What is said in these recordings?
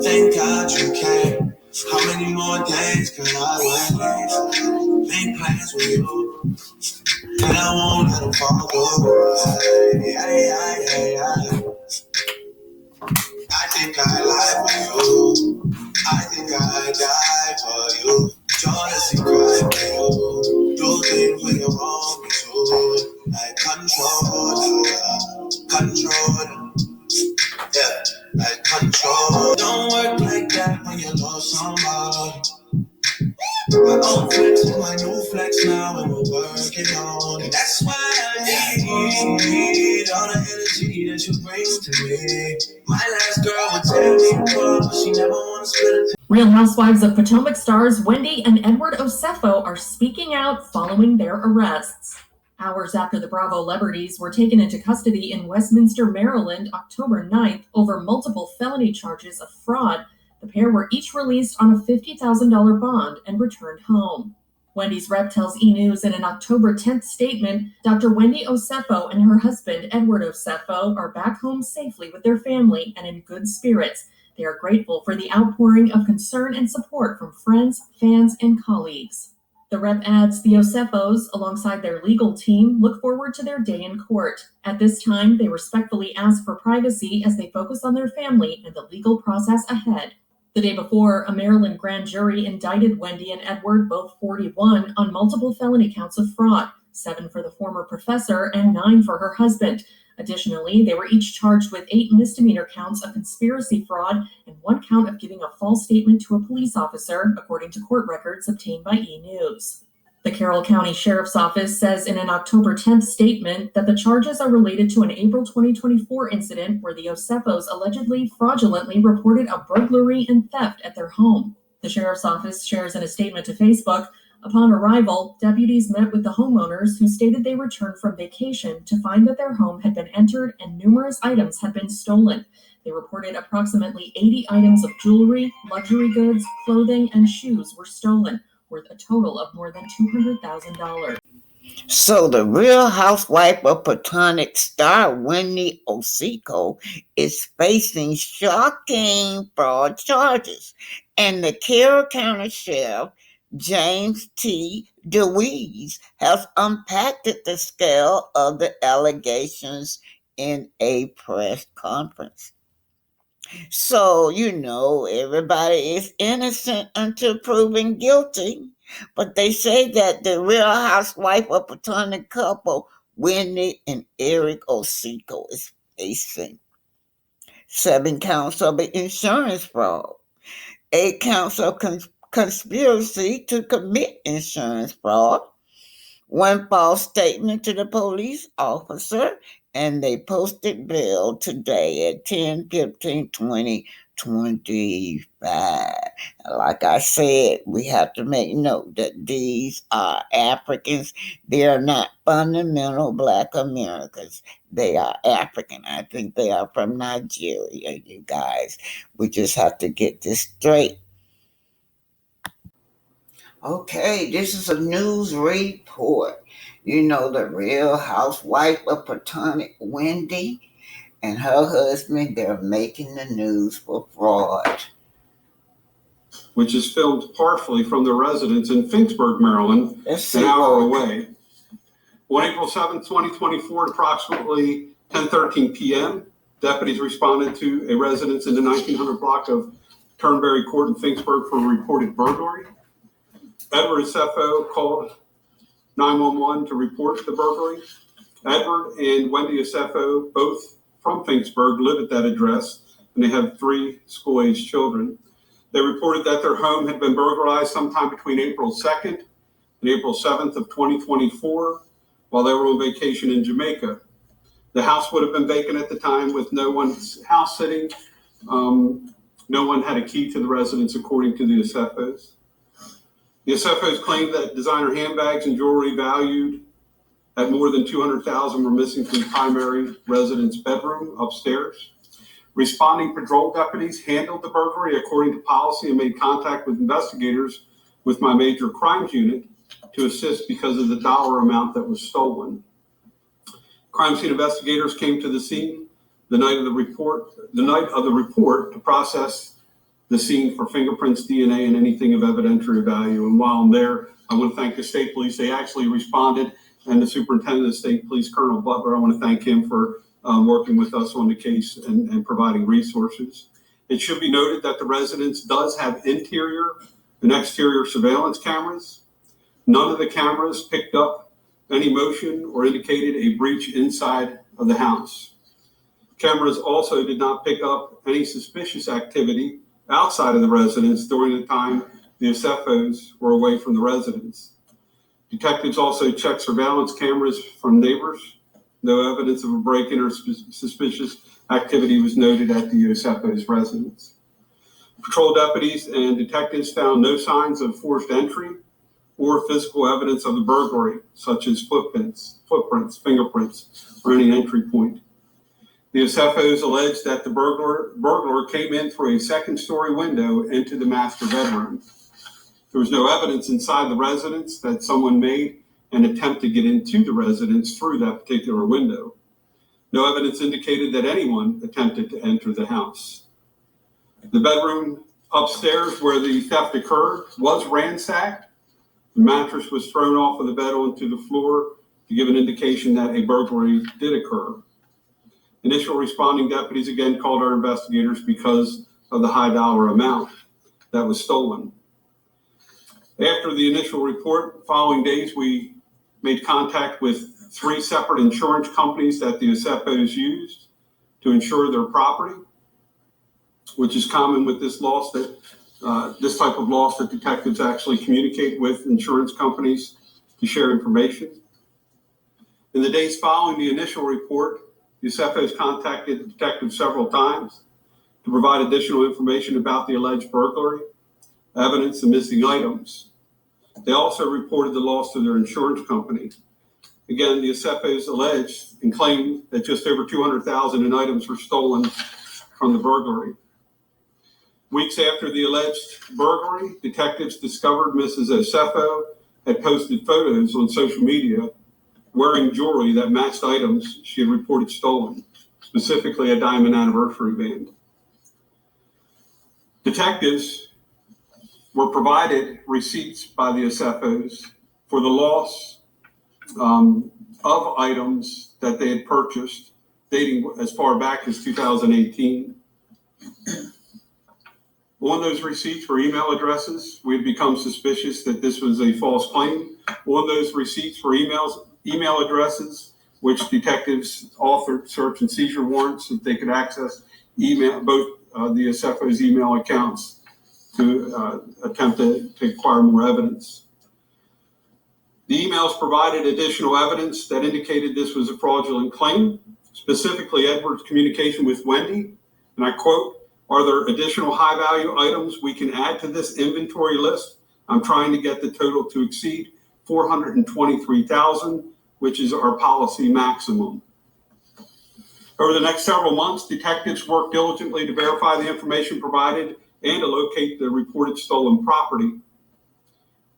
Thank God you came. How many more days could I wait? Make plans with you, and I won't let them fall through. I think I lie for you. I think I die for you. Jealousy cry for you. Do things when you want me to. Like control. Yeah, like control. Don't work like that when you love somebody. My old flex is my new flex now, and we're working on it. That's why I need all the energy that you bring to me. My last girl would tear me apart, but she never wanna split it. Real Housewives of Potomac stars Wendy and Edward Osefo are speaking out following their arrests. Hours after the Bravo celebrities were taken into custody in Westminster, Maryland, October 9th, over multiple felony charges of fraud, the pair were each released on a $50,000 bond and returned home. Wendy's rep tells E! News in an October 10th statement, Dr. Wendy Osefo and her husband, Edward Osefo, are back home safely with their family and in good spirits. They are grateful for the outpouring of concern and support from friends, fans, and colleagues. The rep adds the Osefos, alongside their legal team, look forward to their day in court. At this time, they respectfully ask for privacy as they focus on their family and the legal process ahead. The day before, a Maryland grand jury indicted Wendy and Edward, both 41, on multiple felony counts of fraud, 7 for the former professor and 9 for her husband. Additionally, they were each charged with 8 misdemeanor counts of conspiracy fraud and 1 count of giving a false statement to a police officer, according to court records obtained by E! News. The Carroll County Sheriff's Office says in an October 10th statement that the charges are related to an April 2024 incident where the Osefos allegedly fraudulently reported a burglary and theft at their home. The Sheriff's Office shares in a statement to Facebook, upon arrival, deputies met with the homeowners who stated they returned from vacation to find that their home had been entered and numerous items had been stolen. They reported approximately 80 items of jewelry, luxury goods, clothing, and shoes were stolen, worth a total of more than $200,000. So the Real Housewife of Potomac star Wendy Osefo is facing shocking fraud charges, and the Carroll County Sheriff James T. DeWeese has unpacked the scale of the allegations in a press conference. So, everybody is innocent until proven guilty. But they say that the Real Housewife of Potomac couple, Wendy and Eric Osefo, is facing 7 counts of insurance fraud, 8 counts of conspiracy to commit insurance fraud, 1 false statement to the police officer, and they posted bail today at 10/15/2025. Like I said, we have to make note that these are Africans. They are not fundamental Black Americans. They are African. I think they are from Nigeria, you guys. We just have to get this straight. Okay, this is a news report. The Real Housewife of Potomac, Wendy, and her husband, they're making the news for fraud. Which is filmed partially from their residence in Finksburg, Maryland, an hour away. On April 7, 2024, at approximately 10:13 p.m., deputies responded to a residence in the 1900 block of Turnberry Court in Finksburg for a reported burglary. Edward Osefo called 911 to report the burglary. Edward and Wendy Osefo, both from Finksburg, live at that address, and they have 3 school-aged children. They reported that their home had been burglarized sometime between April 2nd and April 7th of 2024 while they were on vacation in Jamaica. The house would have been vacant at the time with no one's house sitting. No one had a key to the residence, according to the Osefos. The Osefos claimed that designer handbags and jewelry valued at more than $200,000 were missing from the primary residence bedroom upstairs. Responding patrol deputies handled the burglary according to policy and made contact with investigators with my major crimes unit to assist because of the dollar amount that was stolen. Crime scene investigators came to the scene the night of the report to process the scene for fingerprints, DNA, and anything of evidentiary value. And while I'm there, I want to thank the state police. They actually responded, and the superintendent of the state police, Colonel Butler, I want to thank him for working with us on the case and providing resources. It should be noted that the residence does have interior and exterior surveillance cameras. None of the cameras picked up any motion or indicated a breach inside of the house. Cameras also did not pick up any suspicious activity outside of the residence during the time the osefos were away from the residence. Detectives also checked surveillance cameras from neighbors. No evidence of a break-in or suspicious activity was noted at the osefos' residence. Patrol deputies and detectives found no signs of forced entry or physical evidence of the burglary, such as footprints, fingerprints, or any entry point. The osefos alleged that the burglar came in through a second-story window into the master bedroom. There was no evidence inside the residence that someone made an attempt to get into the residence through that particular window. No evidence indicated that anyone attempted to enter the house. The bedroom upstairs where the theft occurred was ransacked. The mattress was thrown off of the bed onto the floor to give an indication that a burglary did occur. Initial responding deputies again called our investigators because of the high dollar amount that was stolen. After the initial report, following days, we made contact with 3 separate insurance companies that the osefos used to insure their property, which is common with this loss that this type of loss that detectives actually communicate with insurance companies to share information. In the days following the initial report, the osefos contacted the detectives several times to provide additional information about the alleged burglary, evidence, and missing items. They also reported the loss to their insurance company. Again, the osefos alleged and claimed that just over $200,000 in items were stolen from the burglary. Weeks after the alleged burglary, detectives discovered Mrs. Osefo had posted photos on social media wearing jewelry that matched items she had reported stolen, specifically a diamond anniversary band. Detectives were provided receipts by the osefos for the loss of items that they had purchased dating as far back as 2018. On those receipts were email addresses. We had become suspicious that this was a false claim. On those receipts were email addresses, which detectives authored search and seizure warrants so that they could access both the osefos' email accounts to attempt to acquire more evidence. The emails provided additional evidence that indicated this was a fraudulent claim, specifically Edward's communication with Wendy, and I quote, "Are there additional high-value items we can add to this inventory list? I'm trying to get the total to exceed $423,000, which is our policy maximum." Over the next several months, detectives worked diligently to verify the information provided and to locate the reported stolen property.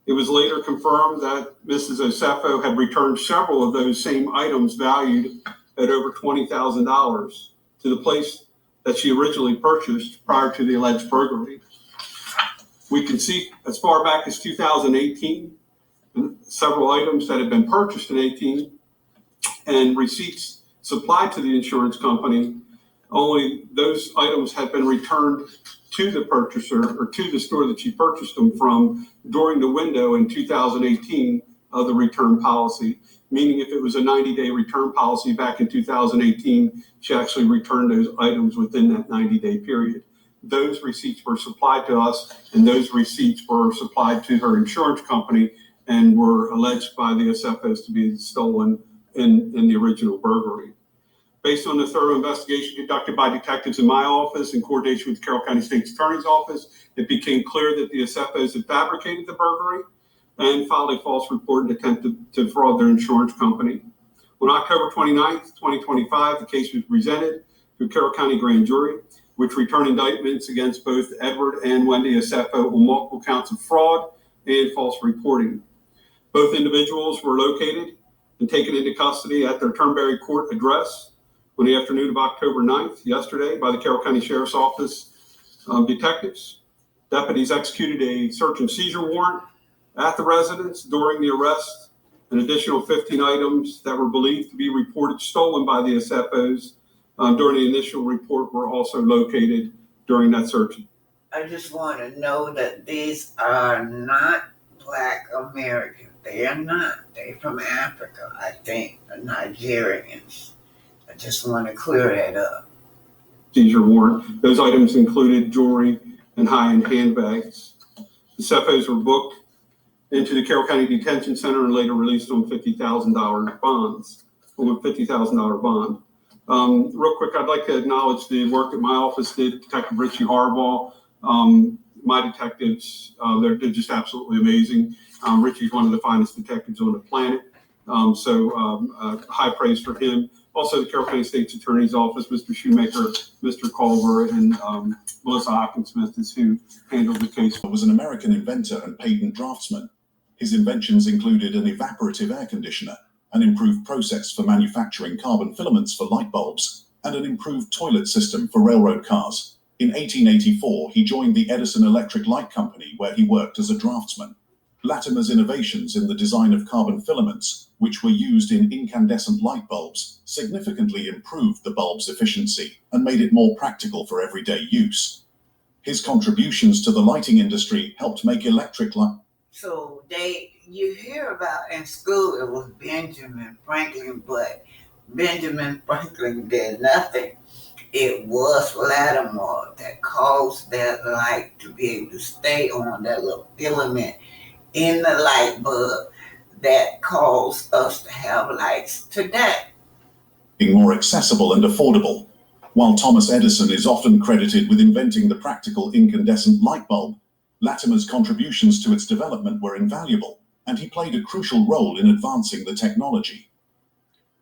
It was later confirmed that Mrs. Osefo had returned several of those same items valued at over $20,000 to the place that she originally purchased prior to the alleged burglary. We can see as far back as 2018, several items that had been purchased in 18 and receipts supplied to the insurance company, only those items had been returned to the purchaser or to the store that she purchased them from during the window in 2018 of the return policy. Meaning if it was a 90-day return policy back in 2018, she actually returned those items within that 90-day period. Those receipts were supplied to us, and those receipts were supplied to her insurance company and were alleged by the osefos to be stolen in the original burglary. Based on the thorough investigation conducted by detectives in my office in coordination with the Carroll County State's Attorney's Office, it became clear that the osefos had fabricated the burglary and filed a false report and attempted to fraud their insurance company. On October 29th, 2025, the case was presented to a Carroll County grand jury, which returned indictments against both Edward and Wendy Osefo on multiple counts of fraud and false reporting. Both individuals were located and taken into custody at their Turnberry Court address on the afternoon of October 9th, yesterday, by the Carroll County Sheriff's Office detectives. Deputies executed a search and seizure warrant at the residence during the arrest. An additional 15 items that were believed to be reported stolen by the osefos during the initial report were also located during that search. I just want to know that these are not Black Americans. They are not. They're from Africa, I think, the Nigerians. I just want to clear that up. Seizure warrant. Those items included jewelry and high-end handbags. The osefos were booked into the Carroll County Detention Center and later released on $50,000 bonds, on a $50,000 bond. Real quick, I'd like to acknowledge the work that my office did, Detective Richie Harbaugh. My detectives, they're just absolutely amazing. Richie's one of the finest detectives on the planet. High praise for him. Also, the Carroll County State's Attorney's Office, Mr. Shoemaker, Mr. Culver, and Melissa Hawkins-Smith is who handled the case. He was an American inventor and patent draftsman. His inventions included an evaporative air conditioner, an improved process for manufacturing carbon filaments for light bulbs, and an improved toilet system for railroad cars. In 1884, he joined the Edison Electric Light Company, where he worked as a draftsman. Latimer's innovations in the design of carbon filaments, which were used in incandescent light bulbs, significantly improved the bulb's efficiency and made it more practical for everyday use. His contributions to the lighting industry helped make electric light. So you hear about in school it was Benjamin Franklin, but Benjamin Franklin did nothing. It was Latimer that caused that light to be able to stay on, that little filament in the light bulb that caused us to have lights today. Being more accessible and affordable. While Thomas Edison is often credited with inventing the practical incandescent light bulb, Latimer's contributions to its development were invaluable, and he played a crucial role in advancing the technology.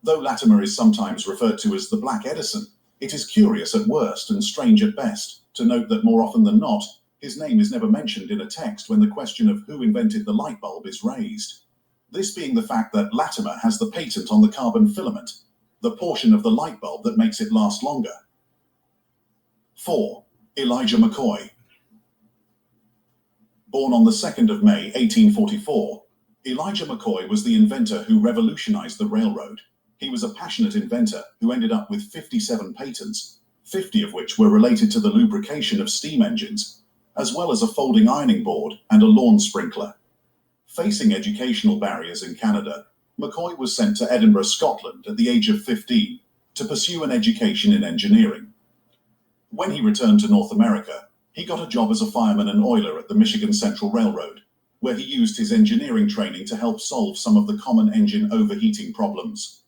Though Latimer is sometimes referred to as the Black Edison, it is curious at worst and strange at best to note that more often than not, his name is never mentioned in a text when the question of who invented the light bulb is raised. This being the fact that Latimer has the patent on the carbon filament, the portion of the light bulb that makes it last longer. 4. Elijah McCoy. Born on the 2nd of May, 1844, Elijah McCoy was the inventor who revolutionized the railroad. He was a passionate inventor who ended up with 57 patents, 50 of which were related to the lubrication of steam engines, as well as a folding ironing board and a lawn sprinkler. Facing educational barriers in Canada, McCoy was sent to Edinburgh, Scotland at the age of 15 to pursue an education in engineering. When he returned to North America, he got a job as a fireman and oiler at the Michigan Central Railroad, where he used his engineering training to help solve some of the common engine overheating problems.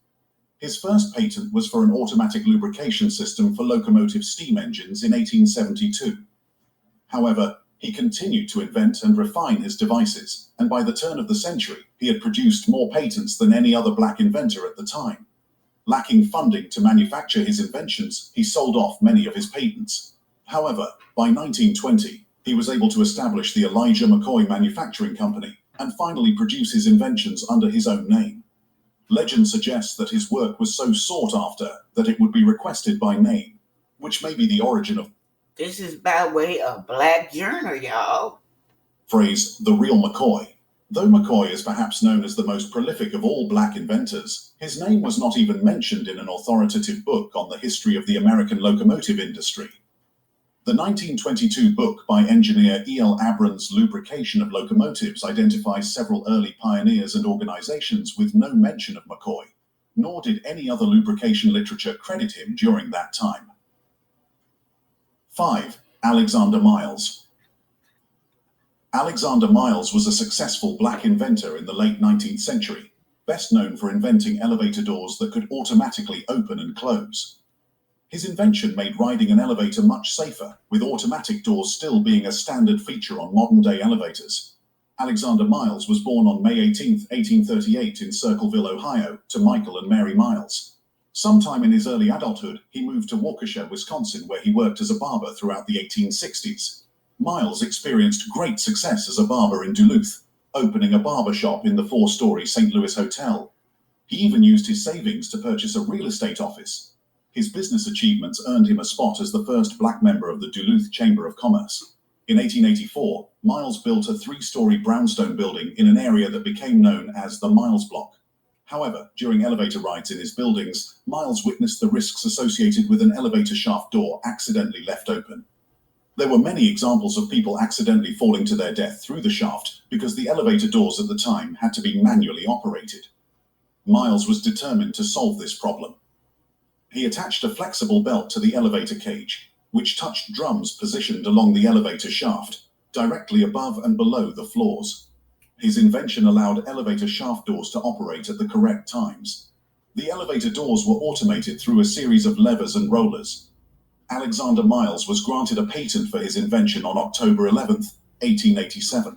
His first patent was for an automatic lubrication system for locomotive steam engines in 1872. However, he continued to invent and refine his devices, and by the turn of the century, he had produced more patents than any other black inventor at the time. Lacking funding to manufacture his inventions, he sold off many of his patents. However, by 1920, he was able to establish the Elijah McCoy Manufacturing Company and finally produce his inventions under his own name. Legend suggests that his work was so sought after that it would be requested by name, which may be the origin of This is by way of Black Journal, y'all. Phrase, the real McCoy. Though McCoy is perhaps known as the most prolific of all black inventors, his name was not even mentioned in an authoritative book on the history of the American locomotive industry. The 1922 book by engineer E.L. Abrams' Lubrication of Locomotives identifies several early pioneers and organizations with no mention of McCoy, nor did any other lubrication literature credit him during that time. 5. Alexander Miles. Alexander Miles was a successful black inventor in the late 19th century, best known for inventing elevator doors that could automatically open and close. His invention made riding an elevator much safer, with automatic doors still being a standard feature on modern-day elevators. Alexander Miles was born on May 18, 1838 in Circleville, Ohio, to Michael and Mary Miles. Sometime in his early adulthood, he moved to Waukesha, Wisconsin, where he worked as a barber throughout the 1860s. Miles experienced great success as a barber in Duluth, opening a barber shop in the 4-story St. Louis Hotel. He even used his savings to purchase a real estate office. His business achievements earned him a spot as the first black member of the Duluth Chamber of Commerce. In In 1884, Miles built a 3-story brownstone building in an area that became known as the Miles Block. However, during elevator rides in his buildings, Miles witnessed the risks associated with an elevator shaft door accidentally left open. There were many examples of people accidentally falling to their death through the shaft because the elevator doors at the time had to be manually operated. Miles was determined to solve this problem. He attached a flexible belt to the elevator cage, which touched drums positioned along the elevator shaft, directly above and below the floors. His invention allowed elevator shaft doors to operate at the correct times. The elevator doors were automated through a series of levers and rollers. Alexander Miles was granted a patent for his invention on October 11, 1887.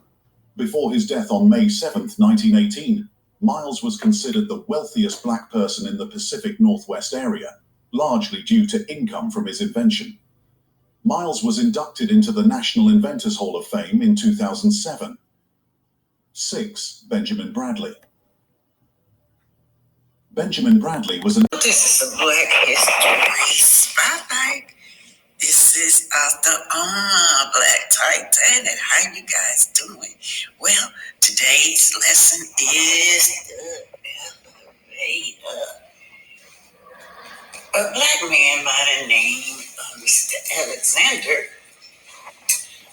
Before his death on May 7, 1918, Miles was considered the wealthiest black person in the Pacific Northwest area, largely due to income from his invention. Miles was inducted into the National Inventors Hall of Fame in 2007. 6. Benjamin Bradley. Benjamin Bradley was an... This is a Black History Spotlight. This is Author Black Titanic. How you guys doing? Well, today's lesson is the elevator. A black man by the name of Mr. Alexander.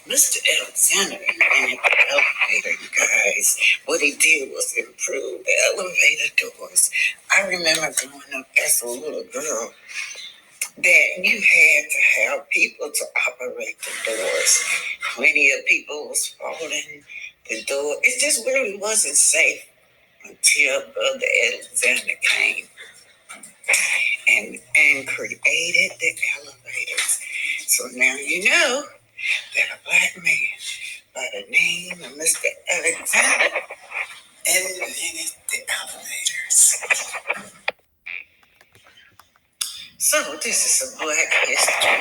Mr. Alexander invented the elevator, you guys. What he did was improve the elevator doors. I remember growing up as a little girl that you had to have people to operate the doors. Plenty of people was falling the door. It just really wasn't safe until Brother Alexander came and created the elevators. So now you know that a black man by the name of Mr. Alexander invented the elevators. So this is a Black History